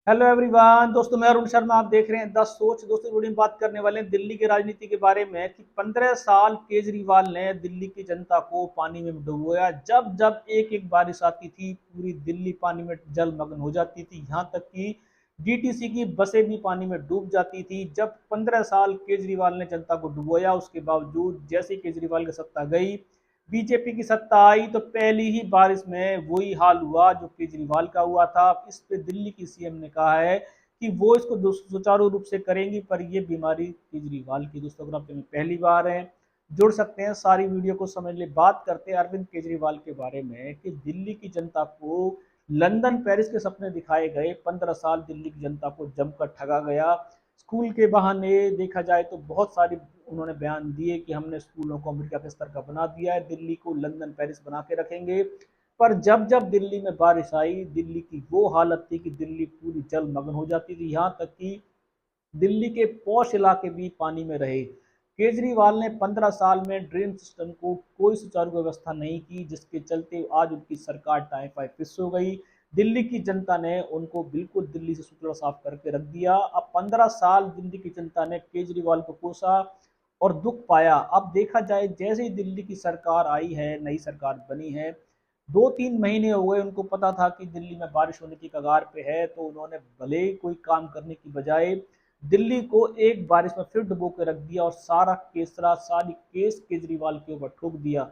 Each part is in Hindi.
हेलो एवरीवन दोस्तों, मैं अरुण शर्मा। आप देख रहे हैं 10 सोच। दोस्तों वीडियो में बात करने वाले हैं दिल्ली की राजनीति के बारे में कि 15 साल केजरीवाल ने दिल्ली की जनता को पानी में डुबोया। जब जब एक एक बारिश आती थी पूरी दिल्ली पानी में जलमग्न हो जाती थी। यहाँ तक कि डीटीसी की बसें भी पानी में डूब जाती थी। जब 15 साल केजरीवाल ने जनता को डुबोया, उसके बावजूद जैसे केजरीवाल की सत्ता गई, बीजेपी की सत्ता आई, तो पहली ही बारिश में वही हाल हुआ जो केजरीवाल का हुआ था। इस पे दिल्ली की सीएम ने कहा है कि वो इसको सुचारू रूप से करेंगी, पर ये बीमारी केजरीवाल की। दोस्तों अगर आप पहली बार हैं, जुड़ सकते हैं, सारी वीडियो को समझ ले। बात करते हैं अरविंद केजरीवाल के बारे में कि दिल्ली की जनता को लंदन पेरिस के सपने दिखाए गए। 15 साल दिल्ली की जनता को जमकर ठगा गया। स्कूल के बहाने देखा जाए तो बहुत सारी उन्होंने बयान दिए कि हमने स्कूलों को अमेरिका के स्तर का बना दिया है, दिल्ली को लंदन पेरिस बना के रखेंगे। पर जब जब दिल्ली में बारिश आई, दिल्ली की वो हालत थी कि दिल्ली पूरी जलमग्न हो जाती थी। यहाँ तक कि दिल्ली के पौष इलाके भी पानी में रहे। केजरीवाल ने 15 साल में ड्रेन सिस्टम को कोई सुचारू व्यवस्था नहीं की, जिसके चलते आज उनकी सरकार टाइफाइड फिश हो गई। दिल्ली की जनता ने उनको बिल्कुल दिल्ली से सुथरा साफ करके रख दिया। अब 15 साल दिल्ली की जनता ने केजरीवाल को कोसा और दुख पाया। अब देखा जाए, जैसे ही दिल्ली की सरकार आई है, नई सरकार बनी है, 2-3 महीने हो गए, उनको पता था कि दिल्ली में बारिश होने की कगार पे है, तो उन्होंने भले ही कोई काम करने की बजाय दिल्ली को एक बारिश में फिर डुबो के रख दिया और सारी केस केजरीवाल के ऊपर ठोक दिया।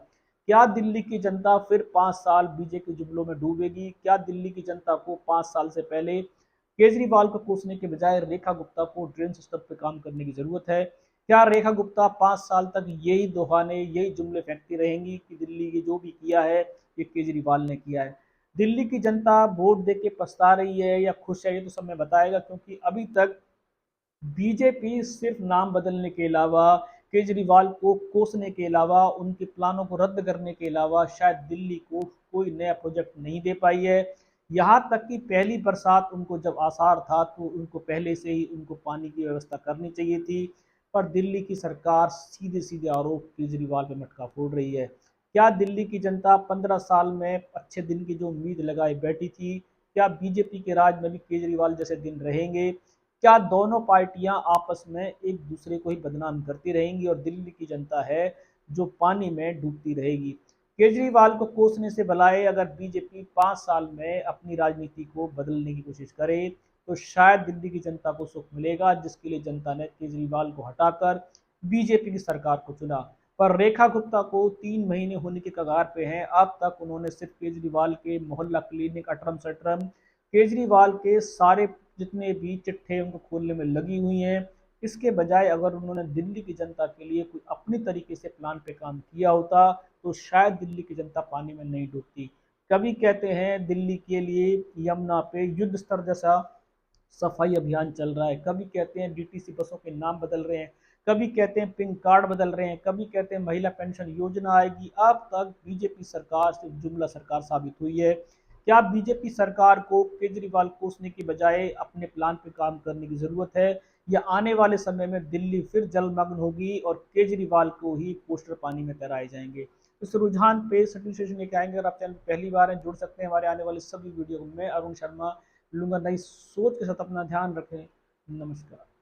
क्या दिल्ली की जनता फिर 5 साल बीजेपी के जुमलों में डूबेगी? क्या दिल्ली की जनता को 5 साल से पहले केजरीवाल को कोसने के बजाय रेखा गुप्ता को ड्रेन सिस्टम पे काम करने की जरूरत है? क्या रेखा गुप्ता 5 साल तक यही दोहाने, यही जुमले फेंकती रहेंगी कि दिल्ली की जो भी किया है ये केजरीवाल ने किया है? दिल्ली की जनता वोट दे के पछता रही है या खुश है, ये तो समय बताएगा, क्योंकि अभी तक बीजेपी सिर्फ नाम बदलने के अलावा, केजरीवाल को कोसने के अलावा, उनके प्लानों को रद्द करने के अलावा शायद दिल्ली को कोई नया प्रोजेक्ट नहीं दे पाई है। यहाँ तक कि पहली बरसात उनको जब आसार था तो उनको पहले से ही उनको पानी की व्यवस्था करनी चाहिए थी। पर दिल्ली की सरकार सीधे सीधे आरोप केजरीवाल पे मटका फोड़ रही है। क्या दिल्ली की जनता 15 साल में अच्छे दिन की जो उम्मीद लगाए बैठी थी, क्या बीजेपी के राज में भी केजरीवाल जैसे दिन रहेंगे? क्या दोनों पार्टियां आपस में एक दूसरे को ही बदनाम करती रहेंगी और दिल्ली की जनता है जो पानी में डूबती रहेगी? केजरीवाल को कोसने से भलाए अगर बीजेपी 5 साल में अपनी राजनीति को बदलने की कोशिश करे, तो शायद दिल्ली की जनता को सुख मिलेगा, जिसके लिए जनता ने केजरीवाल को हटाकर बीजेपी की सरकार को चुना। पर रेखा गुप्ता को 3 महीने होने के कगार पे हैं, अब तक उन्होंने सिर्फ केजरीवाल के मोहल्ला क्लिनिक, अटरम सटरम, केजरीवाल के सारे जितने भी चिट्ठे उनको खोलने में लगी हुई हैं। इसके बजाय अगर उन्होंने दिल्ली की जनता के लिए कोई अपनी तरीके से प्लान पे काम किया होता, तो शायद दिल्ली की जनता पानी में नहीं डूबती। कभी कहते हैं दिल्ली के लिए यमुना पे युद्ध स्तर जैसा सफाई अभियान चल रहा है, कभी कहते हैं डीटीसी बसों के नाम बदल रहे हैं, कभी कहते हैं पिंक कार्ड बदल रहे हैं, कभी कहते हैं महिला पेंशन योजना आएगी। अब तक बीजेपी सरकार सिर्फ जुमला सरकार साबित हुई है। क्या बीजेपी सरकार को केजरीवाल कोसने की बजाय अपने प्लान पर काम करने की जरूरत है, या आने वाले समय में दिल्ली फिर जलमग्न होगी और केजरीवाल को ही पोस्टर पानी में तैराए जाएंगे? इस रुझान पे सटिस्फेक्शन लेके आएंगे। अगर आप चैनल पहली बार हैं, जुड़ सकते हैं हमारे आने वाले सभी वीडियो में। अरुण शर्मा लूंगा नई सोच के साथ। अपना ध्यान रखें। नमस्कार।